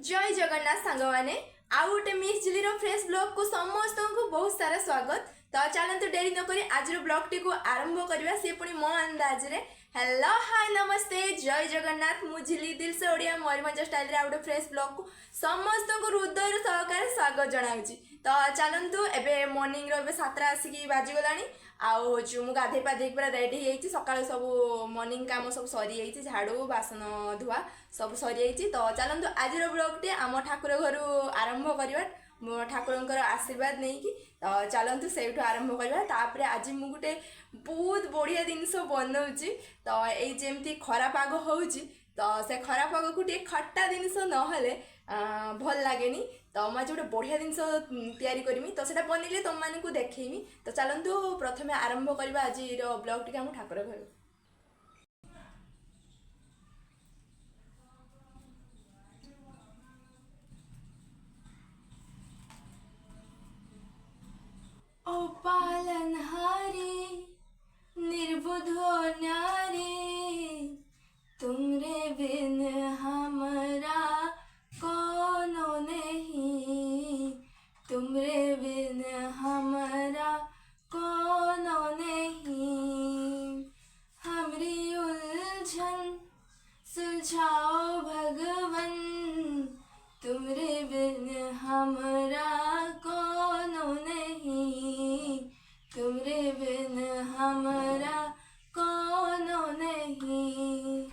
जय जगन्नाथ सांग मैंने आउ गोटे मिस जिली फ्रेश ब्लॉग को समस्त को बहुत सारा स्वागत। तो चलते डेरी नक आज ब्लॉग टी को आरंभ करवा सी पुणी मो अंदाज रे। हेलो हाय नमस्ते जय जगन्नाथ मु झिली दिल से ओडिया मयूरभंज स्टाइल रे गोटे फ्रेश ब्लॉग को समस्त को हृदय सहकार स्वागत जनाऊँगी। तो चलतु एबे मॉर्निंग रो एबे 7 आसिक बाजिगलानी आउ मु गाधे पाधे पूरा रेडी होती सका सब मॉर्निंग काम सब सरी झाड़ू बासन धुआ सब सरी। तो चलतु आज ब्लॉग टी आम ठाकुर घर आरंभ करवा मो ठाकुर आशीर्वाद नहीं कि। तो चलतु से आरंभ करवा। तापर आज मु गोटे बहुत बढ़िया जिनस बनाऊँगी। तो ये खरा पाग होउची तो से खरा पाग को खट्टा जिनस नहले भल लगे। तो मुझे गोटे बढ़िया जिनस तैयारी करमी तो सेटा बनइले तुम मानक देखी। तो चलतु प्रथम आरंभ करवा आज ब्लॉग टी आम ठाकुर घर। ओ पालनहारी निर्बुधो न्यारी तुमरे बिन हमरा कोनो नहीं, तुमरे बिन हमरा कोनो नहीं। हमरी उलझन सुलझाओ भगवन तुमरे बिन हमरा कोनो नहीं, तुमरे बिन हमरा कोनो नहीं।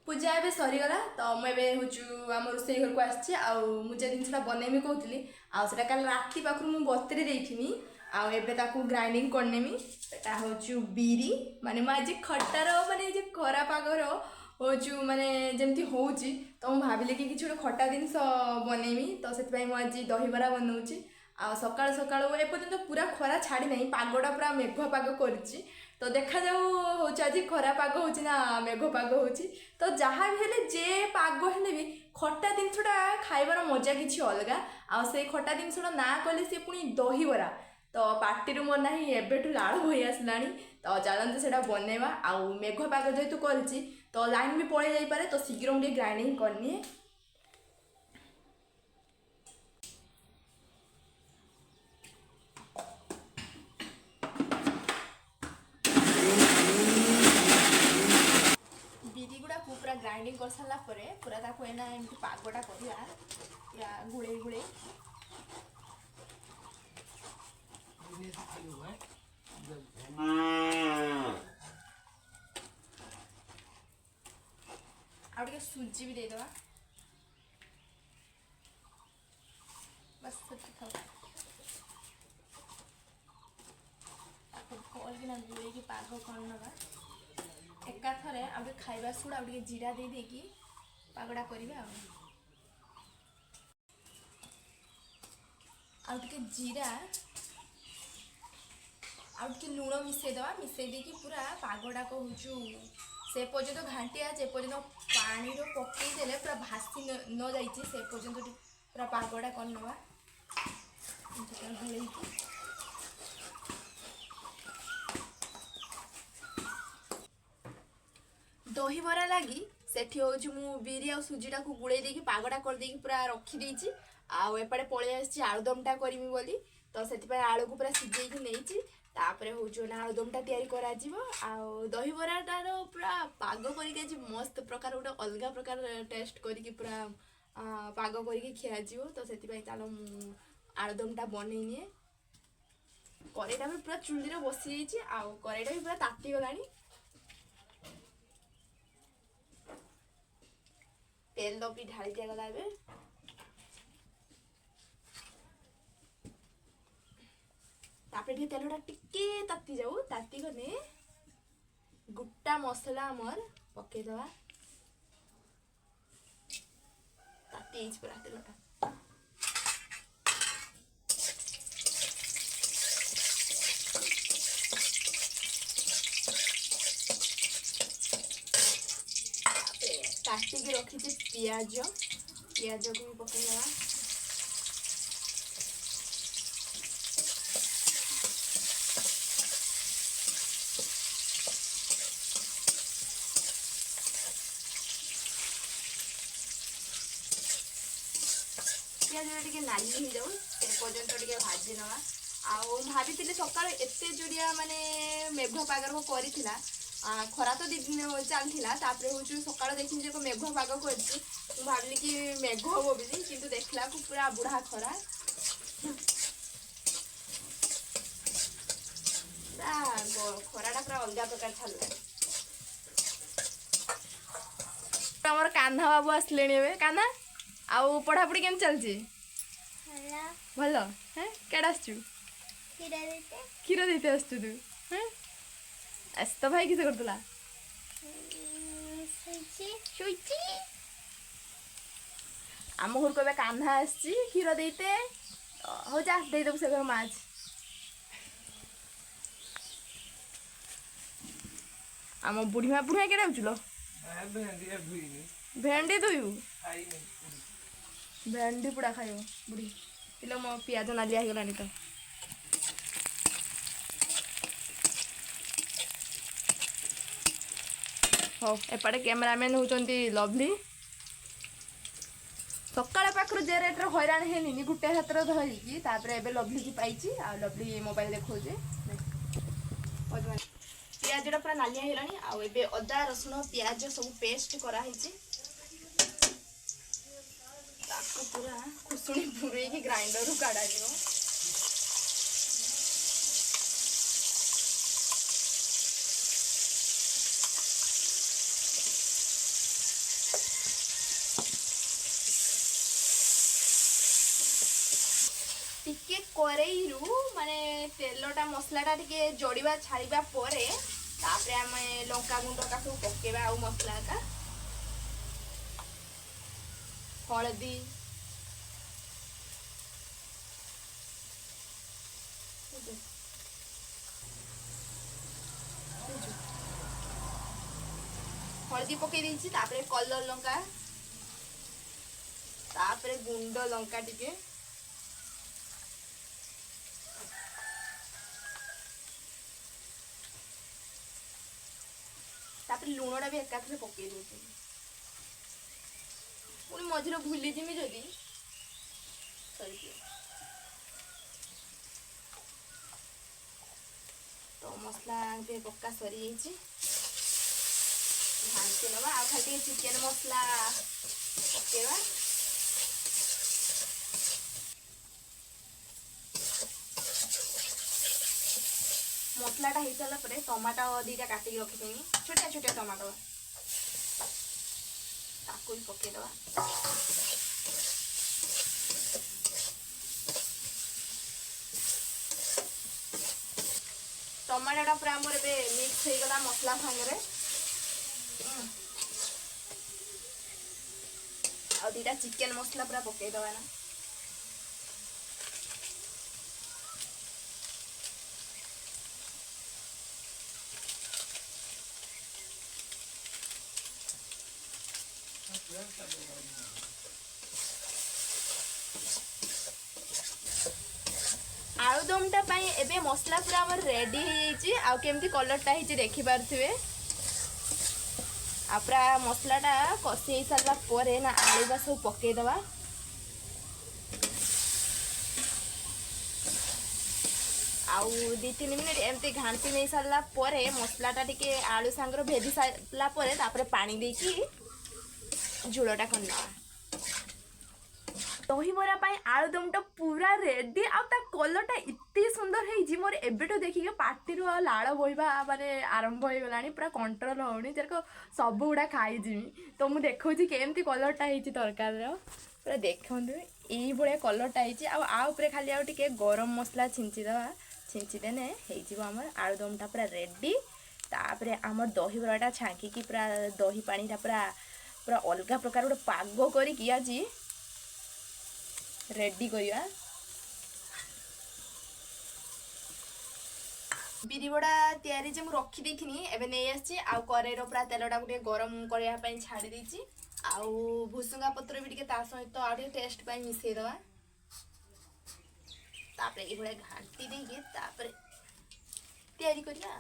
पूजा एवं सरीगला तो मुझे हूँ आम रोसे घर को आसे जिनसा बनैमी कहती आटा कल राति पाखु मुझे बतरी देनी आउ ग्राइंडिंग करनेमी। एटा हूँ बीरी माने मुझे खटार माने खरा पागर हूँ माने जमती हूँ तो मुझे भाविले कि किसी गोटे खटा जिनस बनैमी। तो से मुझे दहीबरा बनाऊँगी आ सका सका एपर्तंत पूरा खरा छाड़ी ना पागटा पूरा मेघ पाग कर। तो देखा जाऊ हूँ आज खरा पाग हो मेघ पाग हो। तो जहाँ भी हेले जे पाग हेले भी खट्टा जिनसटा खाइबार मजा किसी अलग आउ से खट्टा जिनसटा ना कले सी पुणी दहीबरा तो पार्टी मोर ना एबेठू लाड़ हो आसला। तो चलते से बनवा आउ मेघ पाग जेहेतु कर तो लाइन भी पड़े जापे तो शीघ्र मुझे ग्राइंडिंग करनी। बिरी गुड़ा को पूरा ग्राइंडिंग कर सारा पूरा ताको एना एमती पागटा करवा पूरा गुड़े गुड़े आगे सुजी भी देदेवा बस कलकिना गुड़े की पाग कर नवा एका थरे आगे खाइबा सुड़ आगे जीरा दे देकी पागड़ा करवा आगे जीरा आगे लुण मिसेदेवा मिसई देकी पूरा पागड़ा को हूँ से पर्यंत घाटिया जे पर्यंत पानी पकईदे पूरा भासी न जाइए से पर्यंत पूरा पागड़ा कर नवा दहीबरा लगी सेठी हूँ मु बिरी आ सुजीटा को गुड़े देकी पागड़ा कर देकी पूरा रखी आउपटे पलि आसी आलुदमटा करमी बोली। तो से आलू को पूरा सिझे नहीं तापर हूँ ना आलुदमटा तैयारी करा दहीबराटार पूरा पाग कर मस्त प्रकार गोटे अलग प्रकार टेस्ट करके पूरा पाग करके खिया तो से चलो आलुदमटा बनई निए। करेईटा भी पूरा चुली बसी करेईटा भी पूरा ताती गलानी तेल भी ढाली दिगला ए तेलटा टिके ताती जाऊ ताती गले गुट्टा मसला आमर पकईदवा ताती पूरा तेलटा काटिकी रखी पियाज पियाज को भी पकईदेवा पियाज टे नाली हो जाऊ पर्यंत टे भाजी नवा आउ भाभी सकाल एत जोरिया माने मेघ पागर कर खरा तो दी दिन चलता हूँ सका देखी मेघ पाग कर भाविली कि मेघ हम बोली कि देखला पूरा बुढ़ा खरा खराटा पूरा अलग प्रकार छाड़ा आमर कान्हा बाबू आसले कान्हा आउ पढ़ापढ़ी केम चलची भल हैं केड़ा आसचु क्षीर देते आसचु तू हैं आस तो भाई किसे करतला आम घर को कान्हा आसची क्षीर देते हो जा दे देबु से घर माछ आम बुढ़ी माँ बुढ़िया केड़ा उचलो भेंडी दुयु भेंडी पुड़ा खाइब बुढ़ी पिला मो पियाज नालिया हो गलानी तो हो एपटे कैमरामैन होचंती लवली सकाळ पाखरु जे रेट रे हैरान हेनी गुटे हाथ रे धरिकी तापरे एबे लवली की पाइची आ लवली मोबाइल देखौजे पियाजटा पूरा नालिया हेलानी आ एबे अदा रसुण पियाज सब पेस्ट करा हिची ताको पूरा खुसुणी पुरे की ग्राइंडर रु काढा दियो टिके करेई रु माने तेलटा मसलाटा टिके जोड़िबा छाड़िबा परे तापरे आमे लंका गुंड का सब पकेबा आ मसला का हळदी हळदी पके देछि तापरे कलर लंका तापरे गुंड लंका टिके लुणटा भी एकाथरे पकई दे पुणी मझे भूली जिमी जदि तो मसला पक्का सरी घाटी नवा आ खाली चिकेन मसला पकेवा मसलाटा हो सारा पर टमाटो दीटा काटिक रखी छोटिया छोटिया टमाटो ताकू भी पकेदवा टमाटोटा पूरा आमर ए मिक्स हो गला मसला सांगे आ दीटा चिकेन मसला पूरा पकेदवा ना आलुदमटा पाई एबे मसला पूरा हमर रेडी हो जाइए आ केमती कलरटा ही देखि पारथिबे आ पूरा मसलाटा कषि हो सारा परे ना आलुगा सब पकई दवा आउ 2-3 मिनिट एमती घांटी नहीं सारा परे मसलाटा टिके आलू सांगर भेदी सारा परे तापरे पानी देकी झोलटा खंडा दही बरा पाई आलुदमटा पूरा रेडी आ कलरटा इतनी सुंदर है मोर एबेटो देखिए पार्टी लाड़ बहवा माने आरंभ हो गलानी पूरा कंट्रोल होनी तेरे सब गुड़ा खाई जिमी तो मुझे देखी केमती कलरटा है तरकार पूरा देखु यही भाया कलरटा है खाली आउ टे गरम मसला छिंचीदवा छिंचीदेने होमर आलुदमटा पूरा रेडी तापर आमर दही बराटा छांकी पूरा दही पानीटा पूरा पूरा अलग प्रकार गोटे पाग करी आज रेडी करवा ବିରି ବଡ଼ା ତିଆରି ଯେ ମୁଁ ରଖିଦେଇଥିନି ଏବେ ନେଇ ଆସିଛି। ଆଉ କରେଇର ପୁରା ତେଲଟାକୁ ଟିକେ ଗରମ କରିବା ପାଇଁ ଛାଡ଼ି ଦେଇଛି। ଆଉ ଭୁସୁଙ୍ଗା ପତ୍ର ବି ଟିକେ ତା ସହିତ ଆଉ ଟିକେ ଟେଷ୍ଟ ପାଇଁ ମିଶେଇଦେବା। ତାପରେ ଏଇଭଳିଆ ଘାଣ୍ଟି ଦେଇକି ତାପରେ ତିଆରି କରିବା।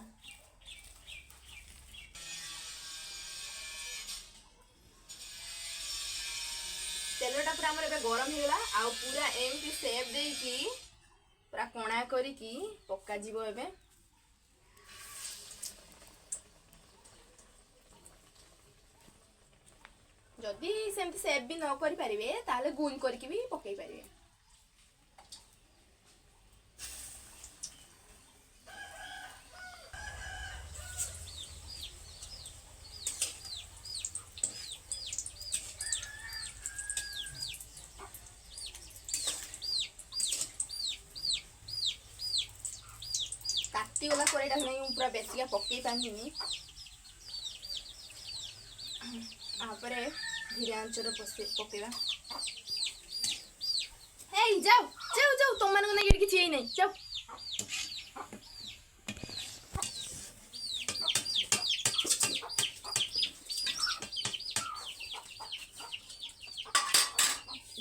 ତେଲଟା ପୁରା ଆମର ଏବେ ଗରମ ହେଇଗଲା। ଆଉ ପୁରା ଏମିତି ସେପ୍ ଦେଇକି ପୁରା କଣା କରିକି ପକାଯିବ। ଏବେ ଯଦି ସେମିତି ସେପ୍ ବି ନ କରିପାରିବେ ତାହେଲେ ଗୁଲ କରିକି ବି ପକେଇ ପାରିବେ। କାଟିଗଲା କରେଇଟା ନେଇ ମୁଁ ପୁରା ବେଶିକା ପକେଇ ପାରିନି। ତାପରେ ଧୀରେ ଆଞ୍ଚରେ ପକେଇବା। ହେଇ ଯାଉ ଯାଉ ଯାଉ ତମମାନଙ୍କୁ ନେଇକି କିଛି ହେଇ ନାହିଁ ଯାଉ।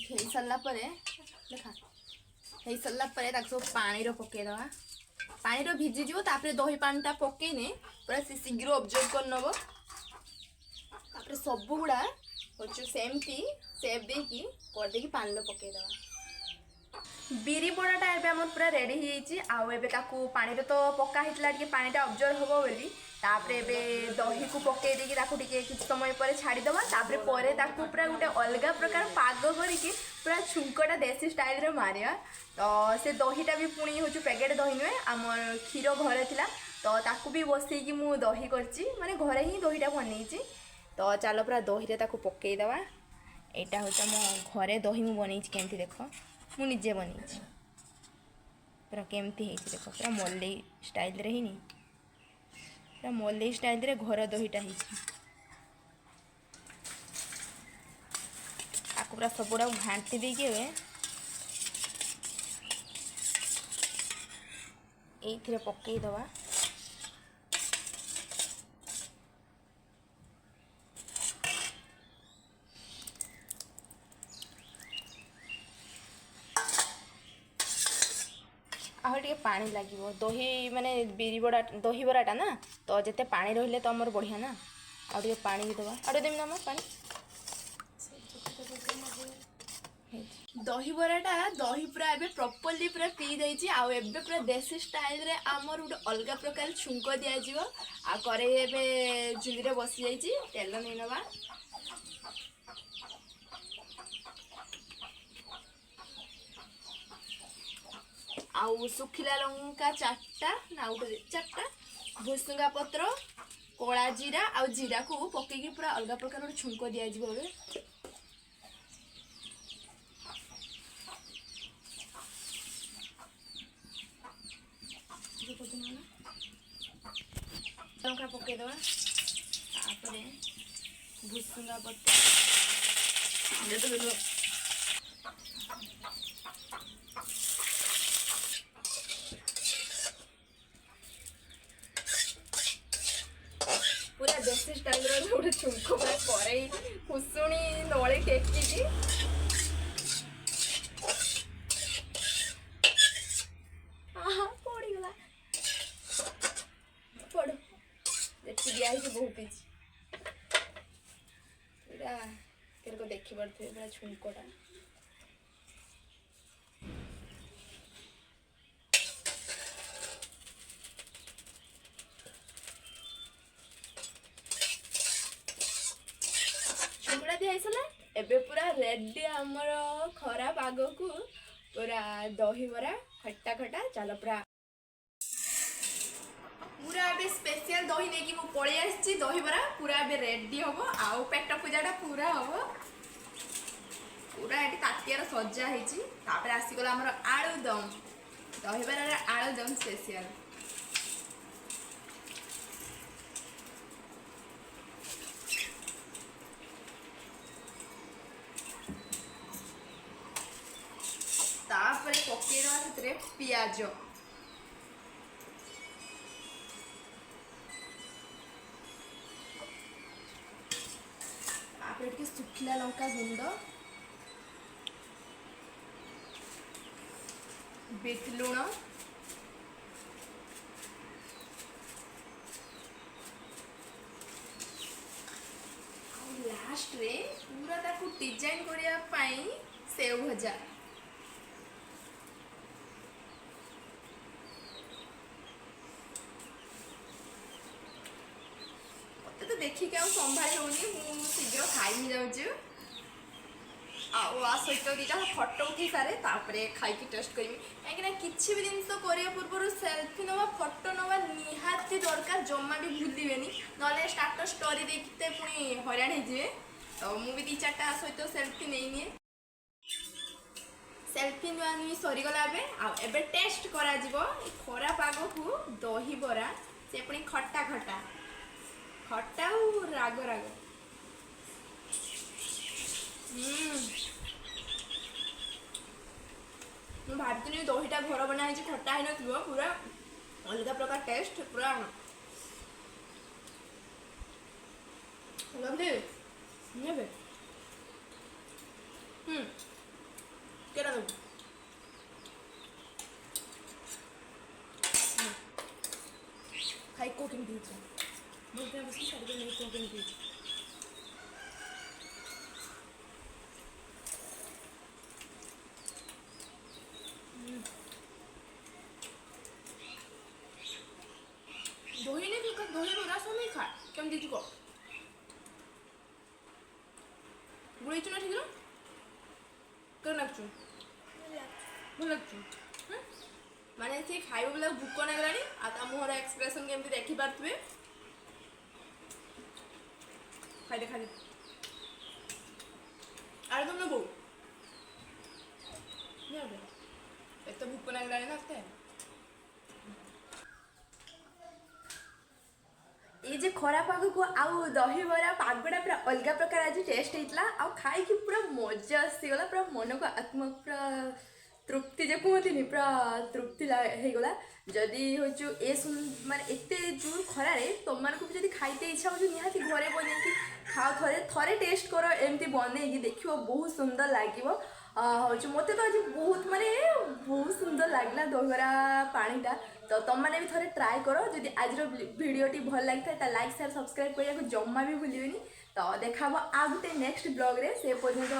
ହେଇ ସାରିଲା ପରେ ଦେଖା ହେଇ ସାରିଲା ପରେ ତାକୁ ସବୁ ପାଣିର ପକେଇଦବା। ପାଣିର ଭିଜିଯିବ। ତାପରେ ଦହି ପାଣିଟା ପକେଇନେ ପୁରା ସେ ଶୀଘ୍ର ଅବଜର୍ଭ କରିନେବ। ତାପରେ ସବୁଗୁଡ଼ା ହচ্ছে ସେମିତି ସେପ୍ ଦେଇକି କରିଦେଇକି ପାଣିରେ ପକେଇଦବା। ବିରି ବଡ଼ାଟା ଏବେ ଆମର ପୁରା ରେଡ଼ି ହେଇଯାଇଛି। ଆଉ ଏବେ ତାକୁ ପାଣିରେ ତ ପକା ହେଇଥିଲା ଟିକେ ପାଣିଟା ଅବଜର୍ଭ ହେବ ବୋଲି। ତାପରେ ଏବେ ଦହିକୁ ପକେଇ ଦେଇକି ତାକୁ ଟିକେ କିଛି ସମୟ ପରେ ଛାଡ଼ିଦେବା। ତାପରେ ତାକୁ ପୁରା ଗୋଟେ ଅଲଗା ପ୍ରକାର ପାଗ କରିକି ପୁରା ଛୁଙ୍କଟା ଦେଶୀ ଷ୍ଟାଇଲରେ ମାରିବା। ତ ସେ ଦହିଟା ବି ପୁଣି ହେଉଛି ପ୍ୟାକେଟ୍ ଦହି ନୁହେଁ, ଆମର କ୍ଷୀର ଘରେ ଥିଲା। ତ ତାକୁ ବି ବସେଇକି ମୁଁ ଦହି କରିଛି, ମାନେ ଘରେ ହିଁ ଦହିଟା ବନେଇଛି। ତ ଚାଲ ପୁରା ଦହିରେ ତାକୁ ପକେଇଦେବା। ଏଇଟା ହେଉଛି ଆମ ଘରେ ଦହି ମୁଁ ବନେଇଛି। କେମିତି ଦେଖ, ମୁଁ ନିଜେ ବନେଇଛି। ପୁରା କେମିତି ହେଇଛି ଦେଖ, ପୁରା ମଲେଇ ଷ୍ଟାଇଲରେ ହେଇନି, ପୁରା ମଲେଇ ଷ୍ଟାଇଲରେ ଘର ଦହିଟା ହେଇଛି। ଆକୁ ପୁରା ସବୁଗୁଡ଼ାକୁ ଘାଣ୍ଟି ଦେଇକି ଏବେ ଏଇଥିରେ ପକେଇଦେବା। ଆହୁରି ଟିକେ ପାଣି ଲାଗିବ। ଦହି ମାନେ ଦହିବରାଟା ନା, ତ ଯେତେ ପାଣି ରହିଲେ ତ ଆମର ବଢ଼ିଆ ନା। ଆଉ ଟିକେ ପାଣି ବି ଦେବା। ଆଉ ଟିକେ ଦେବି ନା ପାଣି। ଦହିବରାଟା ଦହି ପୁରା ଏବେ ପ୍ରପରଲି ପୁରା ପିଇ ଯାଇଛି। ଆଉ ଏବେ ପୁରା ଦେଶୀ ଷ୍ଟାଇଲରେ ଆମର ଗୋଟେ ଅଲଗା ପ୍ରକାର ଛୁଙ୍କ ଦିଆଯିବ। ଆଉ କରେଇ ଏବେ ଚୁଲିରେ ବସିଯାଇଛି। ତେଲ ନେଇନେବା। ଆଉ ଶୁଖିଲା ଲଙ୍କା 4ଟା ନା ଆଉ 4ଟା, ଭୁସୁଙ୍ଗା ପତ୍ର, କଳା ଜିରା ଆଉ ଜିରାକୁ ପକେଇକି ପୁରା ଅଲଗା ପ୍ରକାର ଗୋଟେ ଛୁଙ୍କ ଦିଆଯିବ। ଏବେ ଲଙ୍କା ପକେଇଦେବା। ତାପରେ ଭୁସୁଙ୍ଗା ପତ୍ର ପୁରା ଦେଶୀ ଷ୍ଟାଇଲର ଗୋଟେ ଛୁଙ୍କ ପୁରା କରେଇ କୁସୁଣି ନଳି ଟେକିକି ପଡ଼ିଗଲା। ପଡ଼ୁ ଯେତିକି ଦିଆହେଇଛି ବହୁତ ହେଇଛି। ପୁରା କେରକ ଦେଖିପାରୁଥିବେ ପୁରା ଛୁଙ୍କଟା। ଛୁଙ୍କଟା ଦିଆ ହେଇସାରିଲା। ଏବେ ପୁରା ରେଡି ଆମର ଖରା ପାଗକୁ ପୁରା ଦହିବରା ଖଟା ଖଟା। ଚାଲ ପୁରା ଏବେ ସ୍ପେଶିଆଲ ଦହି ନେଇକି ମୁଁ ପଳେଇ ଆସିଛି। ଦହିବରା ପୁରା ଏବେ ରେଡି ହବ। ଆଉ ପେଟ ପୂଜାଟା ପୁରା ହବ। ପୁରା ଏଠି ତାଟିଆର ସଜା ହେଇଛି। ତାପରେ ଆସିଗଲା ଆମର ଆଳୁଦମ। ଦହିବରାର ଆଳୁଦମ ସ୍ପେଶିଆଲ। ତାପରେ ପକେଇଦେବା ସେଥିରେ ପିଆଜ। ଶୁଖିଲା ଲଙ୍କା ଗୁଣ୍ଡ, ବିଟ୍ ଲୁଣ, ଲାଷ୍ଟରେ ପୁରା ତାକୁ ଡିଜାଇନ୍ କରିବା ପାଇଁ ସେଓ ଭଜା। ମତେ ତ ଦେଖିକି ଆଉ ସମ୍ଭାଳି ହଉନି, ମୁଁ ଶୀଘ୍ର ଖାଇ ଯାଉଛି। ଆଉ ଆ ସହିତ ଦୁଇଟା ଫଟୋ ଉଠେଇ ସାରେ ତାପରେ ଖାଇକି ଟେଷ୍ଟ କରିବି। କାହିଁକିନା କିଛି ବି ଜିନିଷ କରିବା ପୂର୍ବରୁ ସେଲ୍ଫି ନେବା ଫଟୋ ନେବା ନିହାତି ଦରକାର, ଜମା ବି ଭୁଲିବେନି, ନହେଲେ ଷ୍ଟାଟସ୍ ଷ୍ଟୋରି ଦେଇକି ପୁଣି ହଇରାଣ ହେଇଯିବେ। ତ ମୁଁ ବି 2-4ଟା ସହିତ ସେଲ୍ଫି ନେଇନିଏ। ସେଲ୍ଫି ନୂଆ ନୁଇ ସରିଗଲା ଏବେ ଟେଷ୍ଟ କରାଯିବ। ଖରା ପାଗକୁ ଦହିବରା, ସେ ପୁଣି ଖଟା ଖଟା ଖଟା ଆଉ ରାଗ ରାଗ। ମୁଁ ଭାବିଥିଲି ଦହିଟା ଘର ବନା ହେଇଛି ଖଟା ହେଇନଥିବ, ପୁରା ଅଲଗା ପ୍ରକାର ଟେଷ୍ଟ, ପୁରା ଲଭଲି ନେବେ। କେଟା ଦେବୁ? ଖାଇ କୋ କେମିତି ହେଇଛି? ମୁଁ ବସି ଛାଡ଼ିଦେବି ନେଇ କୋ କେମିତି ହେଇଛି? ଦହି ନେଇ ଦହି ବରା ସମୟ ଖା କେମିତି ଯିବ? ବୁড়েইছো না ঠিক কেন লাগছো? ଭଲ ଲାଗୁଛୁ? ମାନେ ସେ ଖାଇବା ବେলা ଭୋକ ଲାଗିଲାଣି ଆଉ ତା ମୁହଁର ଏକ୍ସପ୍ରେସନ୍ କେମିତି ଦେଖିପାରୁଥିବେ। ଖାଇଦେ ଖାଇଦେ। ଆରେ ତମେ ବୋଉ ଏତେ ଭୋକ ଲାଗିଲାଣି ନା ଏତେ। ये जे खरा पागକୁ ଆଉ ଦହିବରା ପାଗଟା ପୁରା ଅଲଗା ପ୍ରକାର ଆଜି ଟେଷ୍ଟ ହେଇଥିଲା ଆଉ ଖାଇକି ପୁରା ମଜା ଆସିଗଲା, ପୁରା ମନକୁ ଆତ୍ମ ପୁରା ତୃପ୍ତି ଯେ କୁହନ୍ତିନି ପୁରା ତୃପ୍ତି ହେଇଗଲା। ଯଦି ହଉଛୁ ମାନେ ଏତେ ଜୋର ଖରାରେ ତମମାନଙ୍କୁ ବି ଯଦି ଖାଇତେ ଇଚ୍ଛା ହଉଛି ନିହାତି ଘରେ ବନେଇକି ଖାଅ, ଥରେ ଟେଷ୍ଟ କର ଏମିତି ବନେଇକି ଦେଖିବ, ବହୁତ ସୁନ୍ଦର ଲାଗିବ। ହଉଛି ମୋତେ ତ ଆଜି ବହୁତ ସୁନ୍ଦର ଲାଗିଲା ଦହିବରା ପାଣିଟା। ତ ତମମାନେ ବି ଥରେ ଟ୍ରାଏ କର। ଯଦି ଆଜିର ଭିଡ଼ିଓଟି ଭଲ ଲାଗିଥାଏ ତାହେଲେ ଲାଇକ୍ ସେୟାର ସବସ୍କ୍ରାଇବ୍ କରିବାକୁ ଜମା ବି ଭୁଲିବେନି। ତ ଦେଖା ହବ ଆଉ ଗୋଟେ ନେକ୍ସଟ ବ୍ଲଗ୍ରେ। ସେ ପର୍ଯ୍ୟନ୍ତ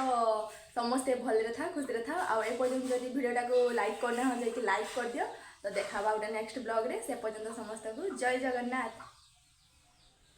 ସମସ୍ତେ ଭଲରେ ଥାଅ, ଖୁସିରେ ଥାଅ। ଆଉ ଏ ପର୍ଯ୍ୟନ୍ତ ଯଦି ଭିଡ଼ିଓଟାକୁ ଲାଇକ୍ କରିନାହ ଯାଇକି ଲାଇକ୍ କରିଦିଅ। ତ ଦେଖା ହବ ଆଉ ଗୋଟେ ନେକ୍ସଟ ବ୍ଲଗ୍ରେ। ସେ ପର୍ଯ୍ୟନ୍ତ ସମସ୍ତଙ୍କୁ ଜୟ ଜଗନ୍ନାଥ।